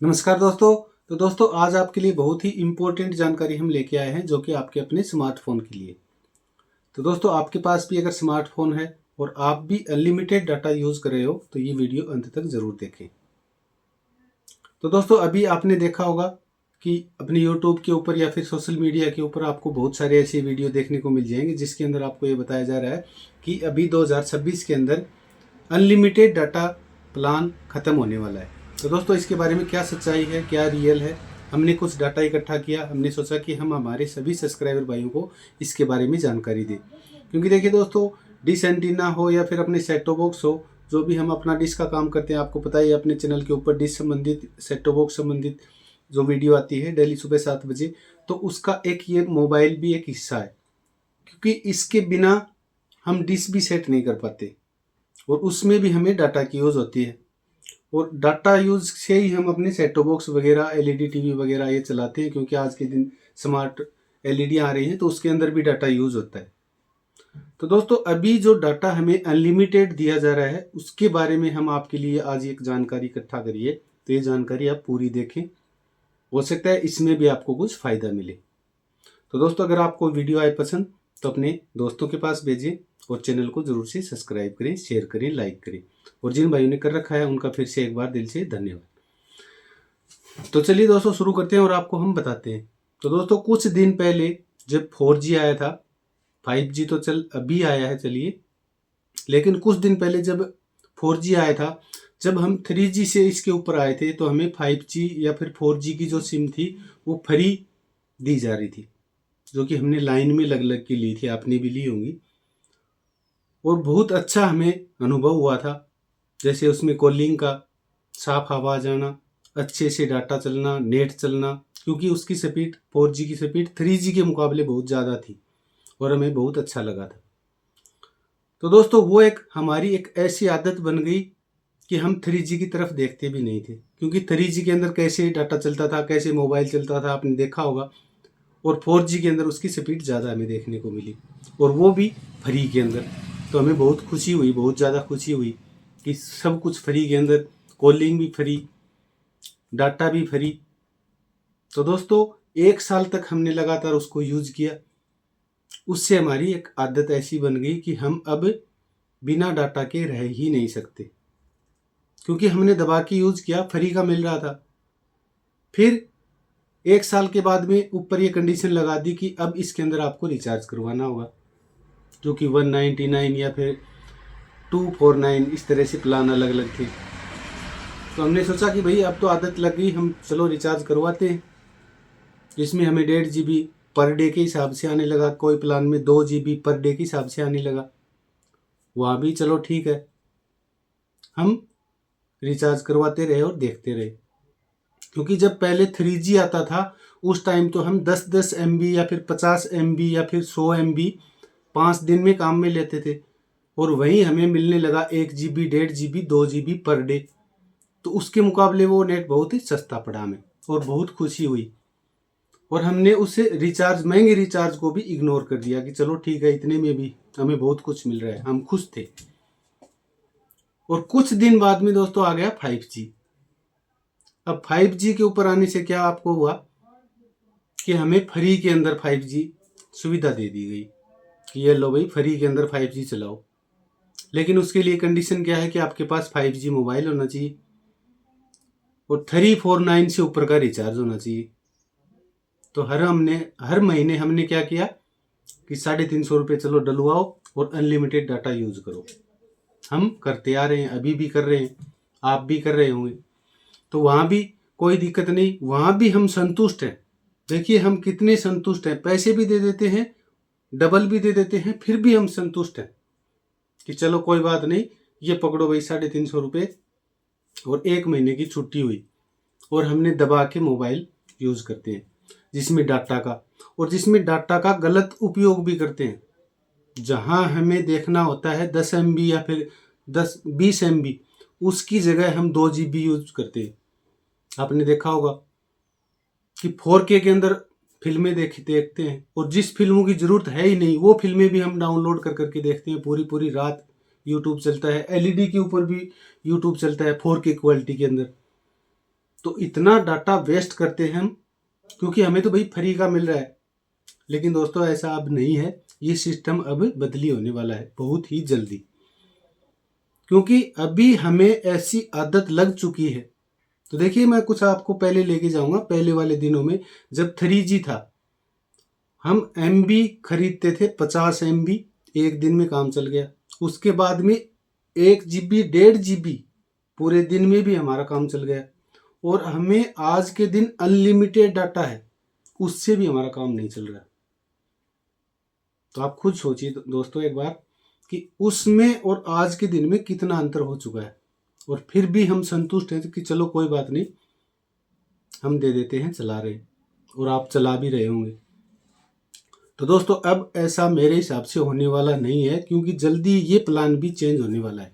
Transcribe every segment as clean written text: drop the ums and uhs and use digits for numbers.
नमस्कार दोस्तों। तो दोस्तों आज आपके लिए बहुत ही इम्पोर्टेंट जानकारी हम लेके आए हैं जो कि आपके अपने स्मार्टफोन के लिए। तो दोस्तों आपके पास भी अगर स्मार्टफोन है और आप भी अनलिमिटेड डाटा यूज़ कर रहे हो तो ये वीडियो अंत तक ज़रूर देखें। तो दोस्तों अभी आपने देखा होगा कि अपने यूट्यूब के ऊपर या फिर सोशल मीडिया के ऊपर आपको बहुत सारे ऐसे वीडियो देखने को मिल जाएंगे जिसके अंदर आपको ये बताया जा रहा है कि अभी 2026 के अंदर अनलिमिटेड डाटा प्लान ख़त्म होने वाला है। तो दोस्तों इसके बारे में क्या सच्चाई है, क्या रियल है, हमने कुछ डाटा इकट्ठा किया। हमने सोचा कि हम हमारे सभी सब्सक्राइबर भाइयों को इसके बारे में जानकारी दें, क्योंकि देखिए दोस्तों, डिश एंटीना हो या फिर अपने सेट टॉप बॉक्स हो, जो भी हम अपना डिश का काम करते हैं, आपको पता ही है अपने चैनल के ऊपर डिश संबंधित, सेट टॉप बॉक्स संबंधित जो वीडियो आती है डेली सुबह 7 बजे, तो उसका एक ये मोबाइल भी एक हिस्सा है, क्योंकि इसके बिना हम डिश भी सेट नहीं कर पाते और उसमें भी हमें डाटा की यूज़ होती है। और डाटा यूज़ से ही हम अपने सेट टॉप बॉक्स वगैरह, एलईडी टीवी वगैरह ये चलाते हैं, क्योंकि आज के दिन स्मार्ट एलईडी आ रही हैं तो उसके अंदर भी डाटा यूज़ होता है। तो दोस्तों अभी जो डाटा हमें अनलिमिटेड दिया जा रहा है उसके बारे में हम आपके लिए आज एक जानकारी इकट्ठा करिए। तो ये जानकारी आप पूरी देखें, हो सकता है इसमें भी आपको कुछ फ़ायदा मिले। तो दोस्तों अगर आपको वीडियो आए पसंद तो अपने दोस्तों के पास भेजिए और चैनल को ज़रूर से सब्सक्राइब करें, शेयर करें, लाइक करें। और जिन भाइयों ने कर रखा है उनका फिर से एक बार दिल से धन्यवाद। तो चलिए दोस्तों शुरू करते हैं और आपको हम बताते हैं। तो दोस्तों कुछ दिन पहले जब 4G आया था, 5G तो चल अभी आया है चलिए, लेकिन कुछ दिन पहले जब 4G आया था, जब हम 3G से इसके ऊपर आए थे तो हमें 5G या फिर 4G की जो सिम थी वो फ्री दी जा रही थी, जो कि हमने लाइन में लग लग के ली थी, आपने भी ली होंगी। और बहुत अच्छा हमें अनुभव हुआ था, जैसे उसमें कॉलिंग का साफ आवाज़ आना, अच्छे से डाटा चलना, नेट चलना, क्योंकि उसकी स्पीड 4G की स्पीड 3G के मुकाबले बहुत ज़्यादा थी और हमें बहुत अच्छा लगा था। तो दोस्तों वो एक हमारी एक ऐसी आदत बन गई कि हम 3G की तरफ देखते भी नहीं थे, क्योंकि 3G के अंदर कैसे डाटा चलता था, कैसे मोबाइल चलता था, आपने देखा होगा। और 4G के अंदर उसकी स्पीड ज़्यादा हमें देखने को मिली, और वो भी फ्री के अंदर। तो हमें बहुत खुशी हुई, बहुत ज़्यादा खुशी हुई कि सब कुछ फ्री के अंदर, कॉलिंग भी फ्री, डाटा भी फ्री। तो दोस्तों 1 साल तक हमने लगातार उसको यूज़ किया। उससे हमारी एक आदत ऐसी बन गई कि हम अब बिना डाटा के रह ही नहीं सकते, क्योंकि हमने दबा के यूज़ किया, फ्री का मिल रहा था। फिर 1 साल के बाद में ऊपर ये कंडीशन लगा दी कि अब इसके अंदर आपको रिचार्ज करवाना होगा, जो कि 199 या फिर 249 इस तरह से प्लान अलग अलग थे। तो हमने सोचा कि भाई अब तो आदत लग गई, हम चलो रिचार्ज करवाते हैं, जिसमें हमें 1.5 GB पर डे के हिसाब से आने लगा, कोई प्लान में 2 GB पर डे के हिसाब से आने लगा। वहाँ भी चलो ठीक है, हम रिचार्ज करवाते रहे और देखते रहे। क्योंकि जब पहले 3G आता था उस टाइम तो हम 10-10 MB या फिर 50 MB या फिर 100 MB 5 दिन में काम में लेते थे, और वहीं हमें मिलने लगा 1 GB, 1.5 GB, 2 GB per day. तो उसके मुकाबले वो नेट बहुत ही सस्ता पड़ा हमें और बहुत खुशी हुई, और हमने उसे रिचार्ज, महंगे रिचार्ज को भी इग्नोर कर दिया कि चलो ठीक है, इतने में भी हमें बहुत कुछ मिल रहा है, हम खुश थे। और कुछ दिन बाद में दोस्तों आ गया 5G। अब 5G के ऊपर आने से क्या आपको हुआ कि हमें फ्री के अंदर 5G सुविधा दे दी गई कि ये लो भाई, फ्री के अंदर 5G चलाओ। लेकिन उसके लिए कंडीशन क्या है कि आपके पास 5G मोबाइल होना चाहिए और 349 से ऊपर का रिचार्ज होना चाहिए। तो हर महीने हमने क्या किया कि 350 रुपये चलो डलवाओ और अनलिमिटेड डाटा यूज़ करो। हम करते आ रहे हैं, अभी भी कर रहे हैं, आप भी कर रहे होंगे। तो वहाँ भी कोई दिक्कत नहीं, वहाँ भी हम संतुष्ट हैं। देखिए हम कितने संतुष्ट हैं, पैसे भी दे देते हैं, डबल भी दे देते हैं, फिर भी हम संतुष्ट हैं कि चलो कोई बात नहीं, ये पकड़ो भाई 350 रुपये, और 1 महीने की छुट्टी हुई। और हमने दबा के मोबाइल यूज़ करते हैं, जिसमें डाटा का, और जिसमें डाटा का गलत उपयोग भी करते हैं। जहाँ हमें देखना होता है 10 MB या फिर 20 MB, उसकी जगह हम 2 GB यूज करते हैं। आपने देखा होगा कि 4K के अंदर फिल्में देखते हैं, और जिस फिल्मों की ज़रूरत है ही नहीं वो फिल्में भी हम डाउनलोड कर करके देखते हैं। पूरी पूरी रात यूट्यूब चलता है, एलईडी के ऊपर भी यूट्यूब चलता है 4K क्वालिटी के अंदर। तो इतना डाटा वेस्ट करते हैं हम, क्योंकि हमें तो भाई फ्री का मिल रहा है। लेकिन दोस्तों ऐसा अब नहीं है, ये सिस्टम अब बदली होने वाला है बहुत ही जल्दी, क्योंकि अभी हमें ऐसी आदत लग चुकी है। तो देखिए, मैं कुछ आपको पहले लेके जाऊंगा, पहले वाले दिनों में जब 3G था, हम MB खरीदते थे 50 MB, एक दिन में काम चल गया। उसके बाद में 1 GB 1.5 GB पूरे दिन में भी हमारा काम चल गया। और हमें आज के दिन अनलिमिटेड डाटा है, उससे भी हमारा काम नहीं चल रहा। तो आप खुद सोचिए दोस्तों एक बार कि उसमें और आज के दिन में कितना अंतर हो चुका है, और फिर भी हम संतुष्ट हैं कि चलो कोई बात नहीं, हम दे देते हैं, चला रहे, और आप चला भी रहे होंगे। तो दोस्तों अब ऐसा मेरे हिसाब से होने वाला नहीं है, क्योंकि जल्दी ये प्लान भी चेंज होने वाला है।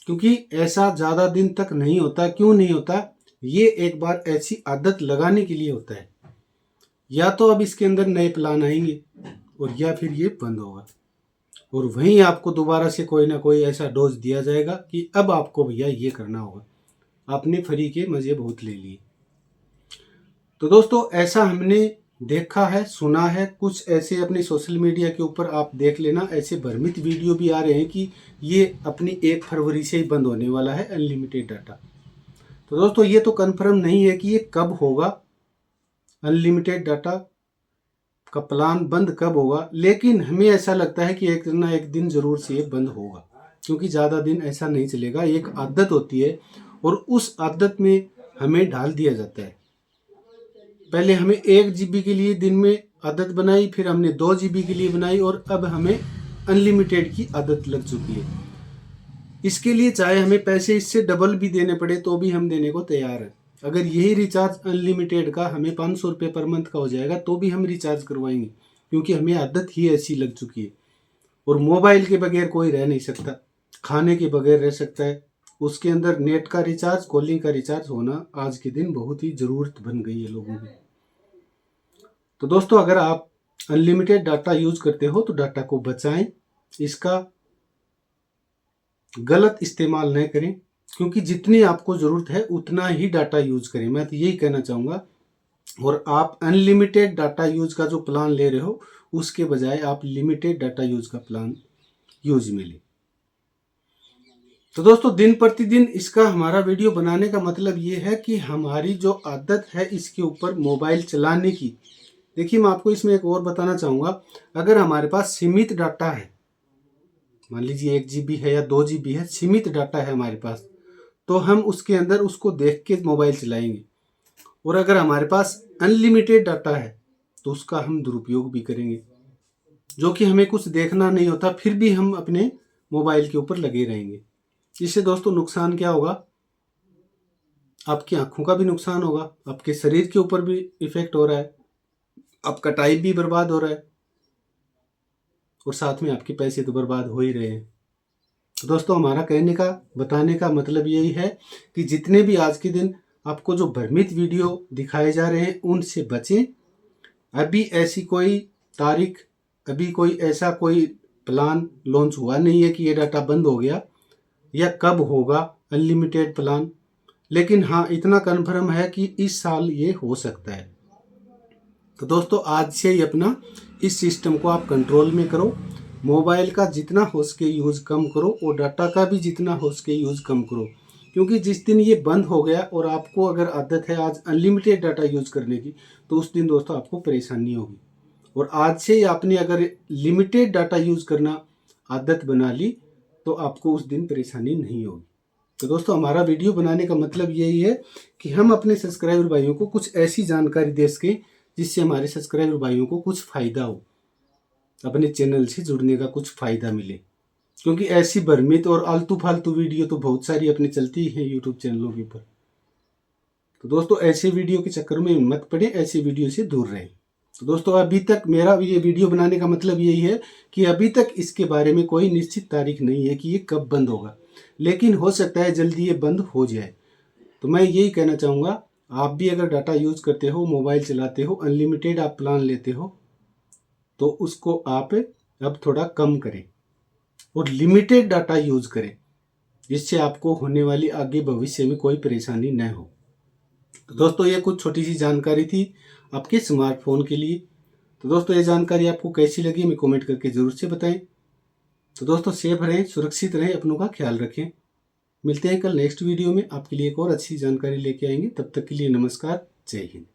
क्योंकि ऐसा ज़्यादा दिन तक नहीं होता। क्यों नहीं होता? ये एक बार ऐसी आदत लगाने के लिए होता है। या तो अब इसके अंदर नए प्लान आएंगे, और या फिर ये बंद होगा, और वहीं आपको दोबारा से कोई ना कोई ऐसा डोज दिया जाएगा कि अब आपको भैया ये करना होगा, आपने फ्री के मज़े बहुत ले लिए। तो दोस्तों ऐसा हमने देखा है, सुना है, कुछ ऐसे अपने सोशल मीडिया के ऊपर आप देख लेना, ऐसे भ्रमित वीडियो भी आ रहे हैं कि ये अपनी 1 फरवरी से ही बंद होने वाला है अनलिमिटेड डाटा। तो दोस्तों ये तो कंफर्म नहीं है कि ये कब होगा, अनलिमिटेड डाटा का प्लान बंद कब होगा, लेकिन हमें ऐसा लगता है कि एक ना एक दिन ज़रूर से ये बंद होगा, क्योंकि ज़्यादा दिन ऐसा नहीं चलेगा। एक आदत होती है, और उस आदत में हमें ढाल दिया जाता है। पहले हमें 1 GB के लिए दिन में आदत बनाई, फिर हमने 2 GB के लिए बनाई, और अब हमें अनलिमिटेड की आदत लग चुकी है। इसके लिए चाहे हमें पैसे इससे डबल भी देने पड़े तो भी हम देने को तैयार हैं। अगर यही रिचार्ज अनलिमिटेड का हमें 500 रुपये पर मंथ का हो जाएगा तो भी हम रिचार्ज करवाएंगे, क्योंकि हमें आदत ही ऐसी लग चुकी है। और मोबाइल के बगैर कोई रह नहीं सकता, खाने के बगैर रह सकता है। उसके अंदर नेट का रिचार्ज, कॉलिंग का रिचार्ज होना आज के दिन बहुत ही ज़रूरत बन गई है लोगों की। तो दोस्तों अगर आप अनलिमिटेड डाटा यूज करते हो तो डाटा को बचाएं, इसका गलत इस्तेमाल न करें, क्योंकि जितनी आपको ज़रूरत है उतना ही डाटा यूज करें। मैं तो यही कहना चाहूँगा। और आप अनलिमिटेड डाटा यूज का जो प्लान ले रहे हो, उसके बजाय आप लिमिटेड डाटा यूज का प्लान यूज में लें। तो दोस्तों दिन प्रतिदिन इसका हमारा वीडियो बनाने का मतलब ये है कि हमारी जो आदत है इसके ऊपर मोबाइल चलाने की। देखिए, मैं आपको इसमें एक और बताना चाहूँगा। अगर हमारे पास सीमित डाटा है, मान लीजिए 1 GB है या 2 GB है, सीमित डाटा है हमारे पास, तो हम उसके अंदर उसको देख के मोबाइल चलाएंगे। और अगर हमारे पास अनलिमिटेड डाटा है तो उसका हम दुरुपयोग भी करेंगे, जो कि हमें कुछ देखना नहीं होता, फिर भी हम अपने मोबाइल के ऊपर लगे रहेंगे। इससे दोस्तों नुकसान क्या होगा? आपकी आंखों का भी नुकसान होगा, आपके शरीर के ऊपर भी इफेक्ट हो रहा है, आपका टाइम भी बर्बाद हो रहा है, और साथ में आपके पैसे तो बर्बाद हो ही रहे हैं। तो दोस्तों हमारा कहने का, बताने का मतलब यही है कि जितने भी आज के दिन आपको जो भ्रमित वीडियो दिखाए जा रहे हैं उनसे बचें। अभी ऐसी कोई तारीख, अभी कोई ऐसा कोई प्लान लॉन्च हुआ नहीं है कि ये डाटा बंद हो गया या कब होगा अनलिमिटेड प्लान। लेकिन हाँ, इतना कन्फर्म है कि इस साल ये हो सकता है। तो दोस्तों आज से ही अपना इस सिस्टम को आप कंट्रोल में करो। मोबाइल का जितना हो सके यूज़ कम करो, और डाटा का भी जितना हो सके यूज़ कम करो, क्योंकि जिस दिन ये बंद हो गया और आपको अगर आदत है आज अनलिमिटेड डाटा यूज़ करने की, तो उस दिन दोस्तों आपको परेशानी होगी। और आज से ही आपने अगर लिमिटेड डाटा यूज़ करना आदत बना ली तो आपको उस दिन परेशानी नहीं होगी। तो दोस्तों हमारा वीडियो बनाने का मतलब यही है कि हम अपने सब्सक्राइबर भाइयों को कुछ ऐसी जानकारी दे सकें जिससे हमारे सब्सक्राइबर भाइयों को कुछ फ़ायदा हो, अपने चैनल से जुड़ने का कुछ फ़ायदा मिले। क्योंकि ऐसी भ्रमित और आलतू फालतू वीडियो तो बहुत सारी अपने चलती हैं यूट्यूब चैनलों के ऊपर। तो दोस्तों ऐसे वीडियो के चक्कर में मत पड़े, ऐसे वीडियो से दूर रहें। तो दोस्तों अभी तक मेरा ये वीडियो बनाने का मतलब यही है कि अभी तक इसके बारे में कोई निश्चित तारीख नहीं है कि ये कब बंद होगा, लेकिन हो सकता है जल्दी ये बंद हो जाए। तो मैं यही कहना चाहूँगा, आप भी अगर डाटा यूज़ करते हो, मोबाइल चलाते हो, अनलिमिटेड आप प्लान लेते हो, तो उसको आप अब थोड़ा कम करें और लिमिटेड डाटा यूज़ करें, जिससे आपको होने वाली आगे भविष्य में कोई परेशानी न हो। तो दोस्तों ये कुछ छोटी सी जानकारी थी आपके स्मार्टफोन के लिए। तो दोस्तों ये जानकारी आपको कैसी लगी हमें कमेंट करके ज़रूर से बताएं। तो दोस्तों सेफ रहें, सुरक्षित रहें, अपनों का ख्याल रखें। मिलते हैं कल नेक्स्ट वीडियो में, आपके लिए एक और अच्छी जानकारी लेके आएंगे। तब तक के लिए नमस्कार, जय हिंद।